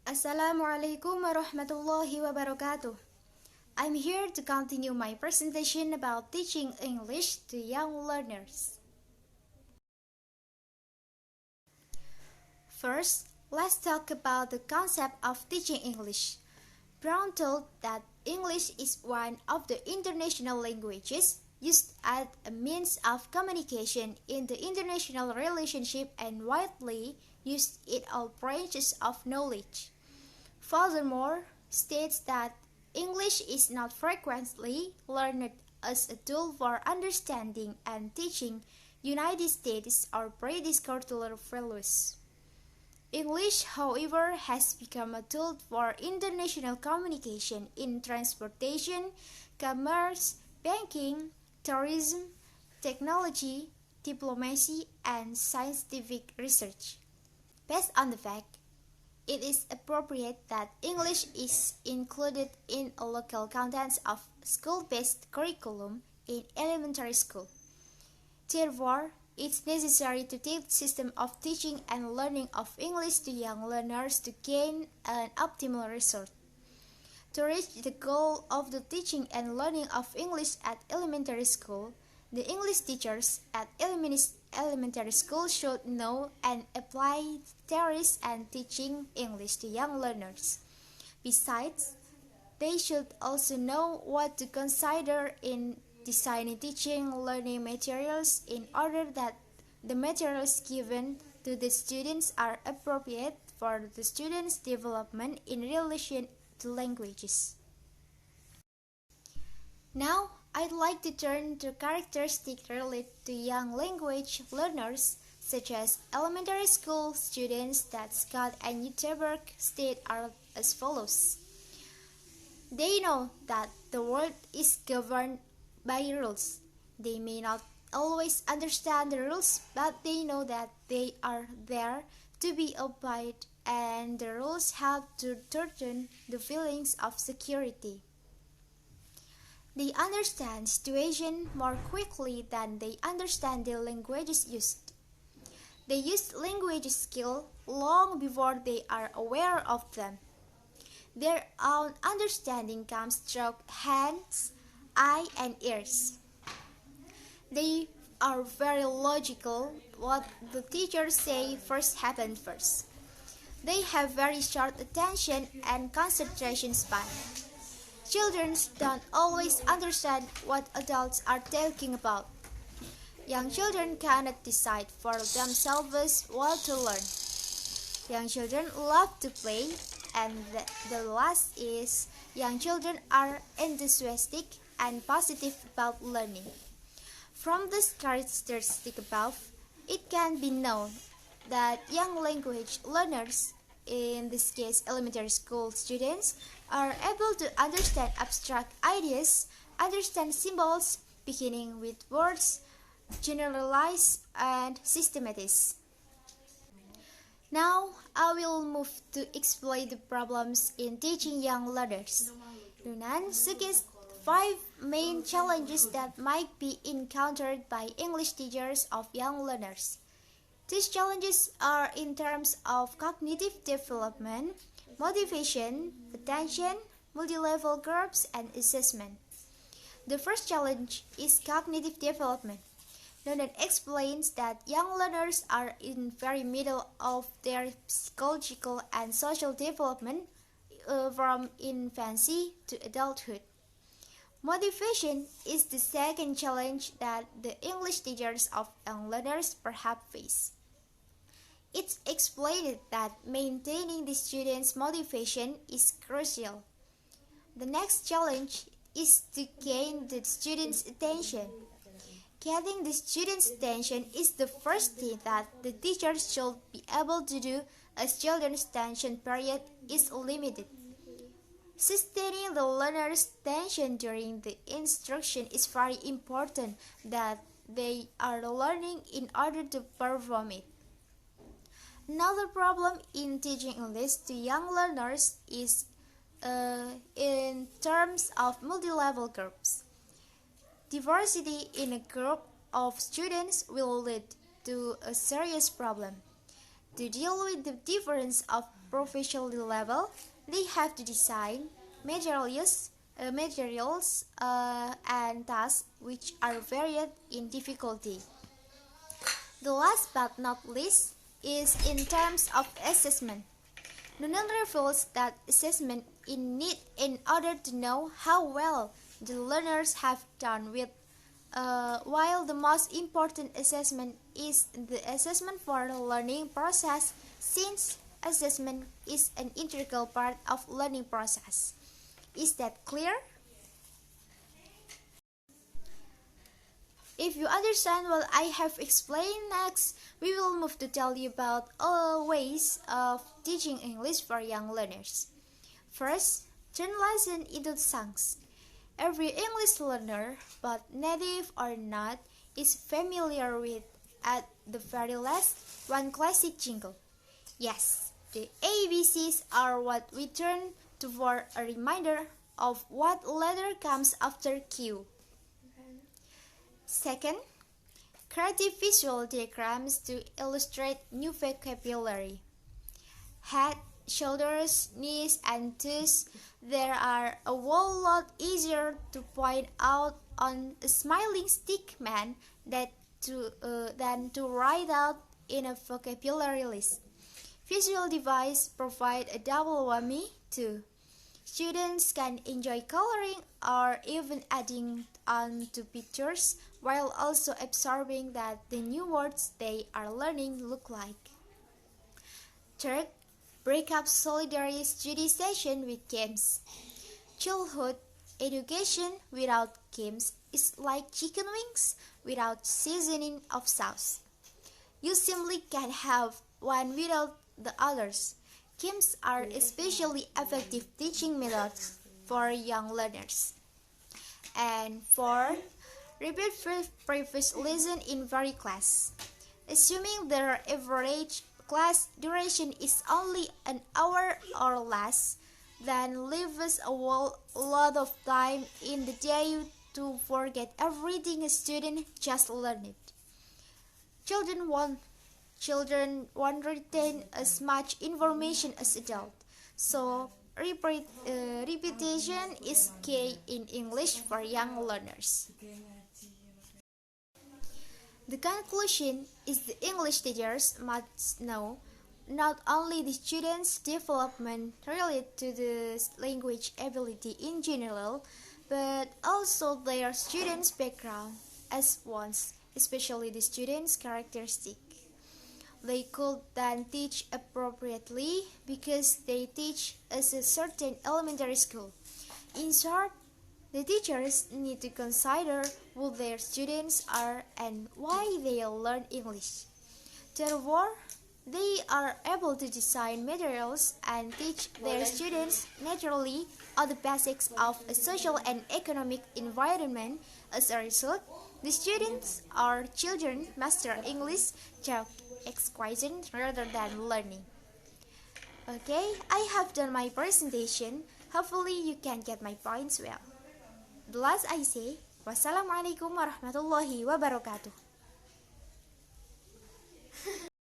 Assalamualaikum warahmatullahi wabarakatuh. I'm here to continue my presentation about teaching English to young learners. First, let's talk about the concept of teaching English. Brown told that English is one of the international languages used as a means of communication in the international relationship and widely used in all branches of knowledge. Furthermore, states that English is not frequently learned as a tool for understanding and teaching United States or British cultural values. English, however, has become a tool for international communication in transportation, commerce, banking, tourism, technology, diplomacy, and scientific research. Based on the fact it is appropriate that English is included in a local contents of school-based curriculum in elementary school. Therefore, it's necessary to take system of teaching and learning of English to young learners to gain an optimal result. To reach the goal of the teaching and learning of English at elementary school, the English teachers at elementary school should know and apply theories and teaching English to young learners. Besides, they should also know what to consider in designing teaching learning materials in order that the materials given to the students are appropriate for the students' development in relation to languages. Now, I'd like to turn to characteristics related to young language learners, such as elementary school students that Scott and Uteberg state are as follows. They know that the world is governed by rules. They may not always understand the rules, but they know that they are there to be obeyed, and the rules help to turn the feelings of security. They understand situation more quickly than they understand the languages used. They use language skill long before they are aware of them. Their own understanding comes through hands, eyes, and ears. They are very logical. What the teachers say first happens first. They have very short attention and concentration span. Children don't always understand what adults are talking about. Young children cannot decide for themselves what to learn. Young children love to play, and the last is young children are enthusiastic and positive about learning. From this characteristic above, it can be known that young language learners, in this case elementary school students, are able to understand abstract ideas, understand symbols beginning with words, generalize, and systematize. Now, I will move to explain the problems in teaching young learners. Yunan suggests 5 main challenges that might be encountered by English teachers of young learners. These challenges are in terms of cognitive development, motivation, attention, multi-level groups, and assessment. The first challenge is cognitive development. Nonan explains that young learners are in very middle of their psychological and social development from infancy to adulthood. Motivation is the second challenge that the English teachers of young learners perhaps face. It's explained that maintaining the students' motivation is crucial. The next challenge is to gain the students' attention. Getting the students' attention is the first thing that the teachers should be able to do, as children's attention period is limited. Sustaining the learner's attention during the instruction is very important that they are learning in order to perform it. Another problem in teaching English to young learners is in terms of multi-level groups. Diversity in a group of students will lead to a serious problem. To deal with the difference of professional level, they have to design materials and tasks which are varied in difficulty. The last but not least is in terms of assessment. Noonan reveals that assessment is needed in order to know how well the learners have done with while the most important assessment is the assessment for the learning process, since assessment is an integral part of learning process. Is that clear? If you understand what I have explained next, we will move to tell you about ways of teaching English for young learners. First, turn lesson into songs. Every English learner, but native or not, is familiar with, at the very least, one classic jingle. Yes, the ABCs are what we turn to for a reminder of what letter comes after Q. Second, creative visual diagrams to illustrate new vocabulary. Head, shoulders, knees, and toes, they are a whole lot easier to point out on a smiling stick man than to write out in a vocabulary list. Visual devices provide a double whammy too. Students can enjoy coloring or even adding on to pictures while also absorbing that the new words they are learning look like. Third, break up solitary study session with games. Childhood education without games is like chicken wings without seasoning of sauce. You simply can't have one without the others. Games are especially effective teaching methods for young learners. And fourth, repeat previous lesson in every class. Assuming their average class duration is only an hour or less, then leave us a lot of time in the day to forget everything a student just learned. Children won't retain as much information as adults, so repetition is key in English for young learners. The conclusion is the English teachers must know not only the students' development related to the language ability in general, but also their students' background as ones, especially the students' characteristic. They could then teach appropriately because they teach at a certain elementary school. In short, the teachers need to consider who their students are and why they learn English. Therefore, they are able to design materials and teach their students naturally all the basics of a social and economic environment. As a result, the students or children master English through exquisition rather than learning. Okay, I have done my presentation. Hopefully you can get my points well. The last I say, wassalamualaikum warahmatullahi wabarakatuh.